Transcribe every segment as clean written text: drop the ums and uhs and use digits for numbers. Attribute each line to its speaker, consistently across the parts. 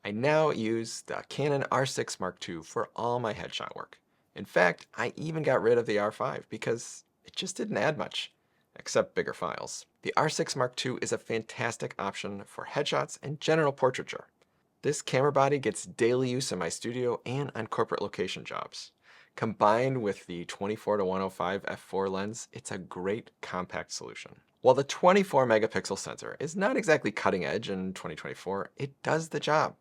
Speaker 1: I now use the Canon R6 Mark II for all my headshot work. In fact, I even got rid of the R5 because it just didn't add much, except bigger files. The R6 Mark II is a fantastic option for headshots and general portraiture. This camera body gets daily use in my studio and on corporate location jobs. Combined with the 24-105 f4 lens, it's a great compact solution. While the 24 megapixel sensor is not exactly cutting edge in 2024, it does the job.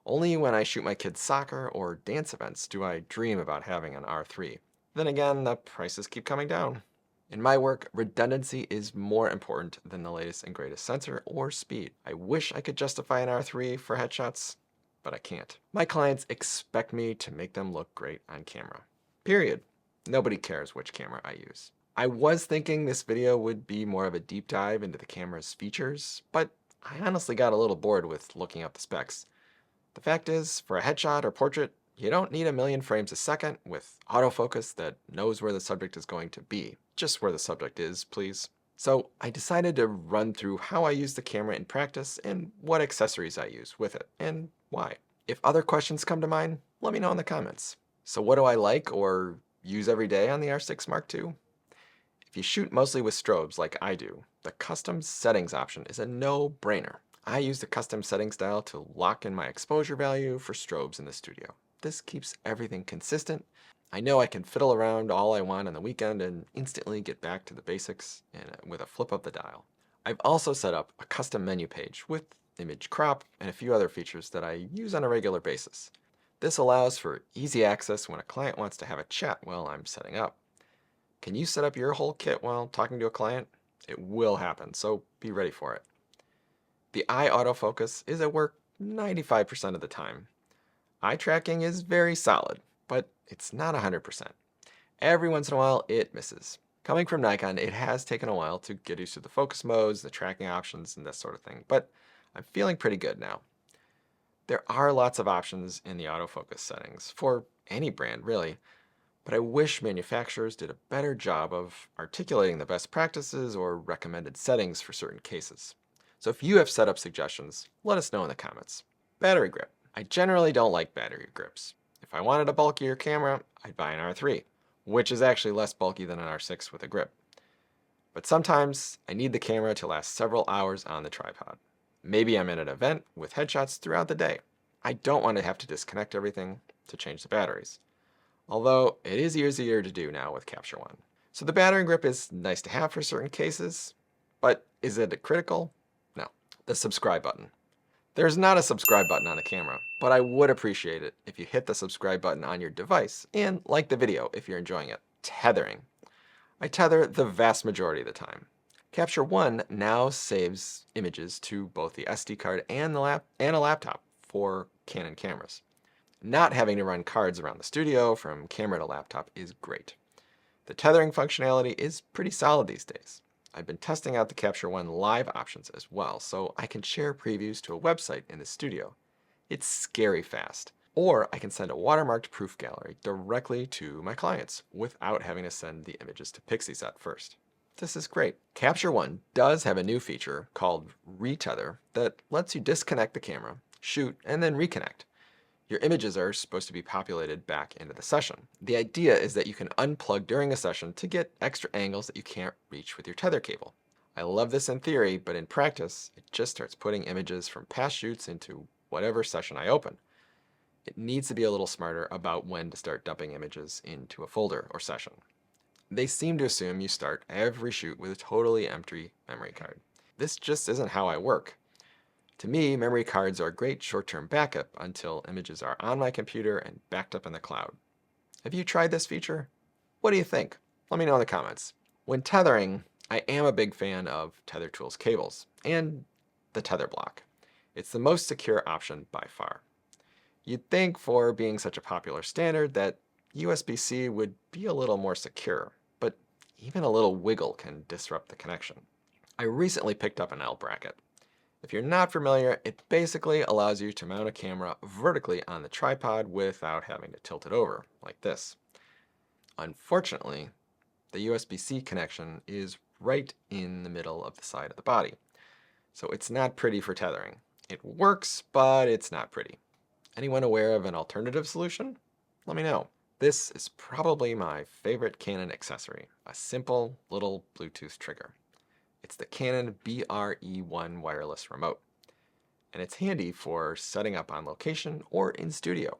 Speaker 1: Only when I shoot my kids' soccer or dance events do I dream about having an R3. Then again, the prices keep coming down. In my work, redundancy is more important than the latest and greatest sensor or speed. I wish I could justify an R3 for headshots, but I can't. My clients expect me to make them look great on camera. Period. Nobody cares which camera I use. I was thinking this video would be more of a deep dive into the camera's features, but I honestly got a little bored with looking up the specs. The fact is, for a headshot or portrait, you don't need a million frames a second with autofocus that knows where the subject is going to be. Just where the subject is, please. So I decided to run through how I use the camera in practice and what accessories I use with it and why. If other questions come to mind, let me know in the comments. So what do I like or use every day on the R6 Mark II? If you shoot mostly with strobes like I do, the custom settings option is a no-brainer. I use the custom settings dial to lock in my exposure value for strobes in the studio. This keeps everything consistent. I know I can fiddle around all I want on the weekend and instantly get back to the basics with a flip of the dial. I've also set up a custom menu page with image crop and a few other features that I use on a regular basis. This allows for easy access when a client wants to have a chat while I'm setting up. Can you set up your whole kit while talking to a client? It will happen, so be ready for it. The eye autofocus is at work 95% of the time. Eye tracking is very solid, but it's not 100%. Every once in a while, it misses. Coming from Nikon, it has taken a while to get used to the focus modes, the tracking options, and that sort of thing, but I'm feeling pretty good now. There are lots of options in the autofocus settings, for any brand really, but I wish manufacturers did a better job of articulating the best practices or recommended settings for certain cases. So if you have setup suggestions, let us know in the comments. Battery grip. I generally don't like battery grips. If I wanted a bulkier camera, I'd buy an R3, which is actually less bulky than an R6 with a grip. But sometimes I need the camera to last several hours on the tripod. Maybe I'm in an event with headshots throughout the day. I don't want to have to disconnect everything to change the batteries. Although it is easier to do now with Capture One. So the battery grip is nice to have for certain cases, but is it critical? No. The subscribe button. There's not a subscribe button on the camera, but I would appreciate it if you hit the subscribe button on your device and like the video if you're enjoying it. Tethering. I tether the vast majority of the time. Capture One now saves images to both the SD card and a laptop for Canon cameras. Not having to run cards around the studio from camera to laptop is great. The tethering functionality is pretty solid these days. I've been testing out the Capture One live options as well, so I can share previews to a website in the studio. It's scary fast. Or I can send a watermarked proof gallery directly to my clients without having to send the images to Pixieset first. This is great. Capture One does have a new feature called Retether that lets you disconnect the camera, shoot, and then reconnect. Your images are supposed to be populated back into the session. The idea is that you can unplug during a session to get extra angles that you can't reach with your tether cable. I love this in theory, but in practice, it just starts putting images from past shoots into whatever session I open. It needs to be a little smarter about when to start dumping images into a folder or session. They seem to assume you start every shoot with a totally empty memory card. This just isn't how I work. To me, memory cards are a great short-term backup until images are on my computer and backed up in the cloud. Have you tried this feature? What do you think? Let me know in the comments. When tethering, I am a big fan of Tether Tools cables and the tether block. It's the most secure option by far. You'd think for being such a popular standard that USB-C would be a little more secure, but even a little wiggle can disrupt the connection. I recently picked up an L bracket. If you're not familiar, it basically allows you to mount a camera vertically on the tripod without having to tilt it over, like this. Unfortunately, the USB-C connection is right in the middle of the side of the body, so it's not pretty for tethering. It works, but it's not pretty. Anyone aware of an alternative solution? Let me know. This is probably my favorite Canon accessory, a simple little Bluetooth trigger. It's the Canon BRE1 wireless remote, and it's handy for setting up on location or in studio.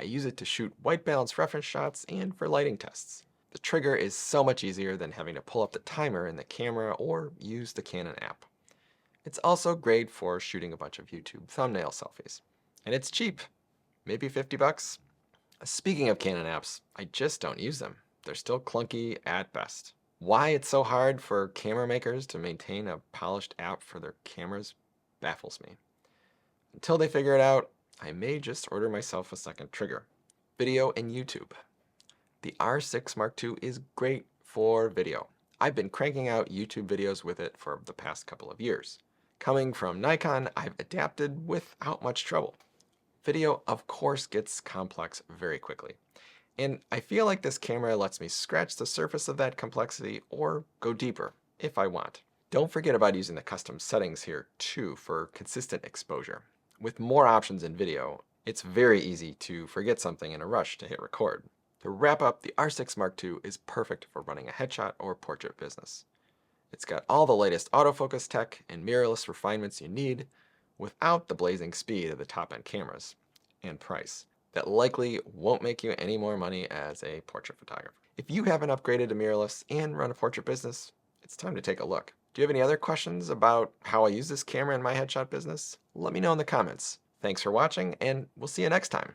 Speaker 1: I use it to shoot white balance reference shots and for lighting tests. The trigger is so much easier than having to pull up the timer in the camera or use the Canon app. It's also great for shooting a bunch of YouTube thumbnail selfies. And it's cheap, maybe 50 bucks. Speaking of Canon apps, I just don't use them. They're still clunky at best. Why it's so hard for camera makers to maintain a polished app for their cameras baffles me. Until they figure it out, I may just order myself a second trigger. Video and YouTube. The R6 Mark II is great for video. I've been cranking out YouTube videos with it for the past couple of years. Coming from Nikon, I've adapted without much trouble. Video, of course, gets complex very quickly. And I feel like this camera lets me scratch the surface of that complexity or go deeper if I want. Don't forget about using the custom settings here too for consistent exposure. With more options in video, it's very easy to forget something in a rush to hit record. To wrap up, the R6 Mark II is perfect for running a headshot or portrait business. It's got all the latest autofocus tech and mirrorless refinements you need without the blazing speed of the top-end cameras and price that likely won't make you any more money as a portrait photographer. If you haven't upgraded to mirrorless and run a portrait business, it's time to take a look. Do you have any other questions about how I use this camera in my headshot business? Let me know in the comments. Thanks for watching, and we'll see you next time.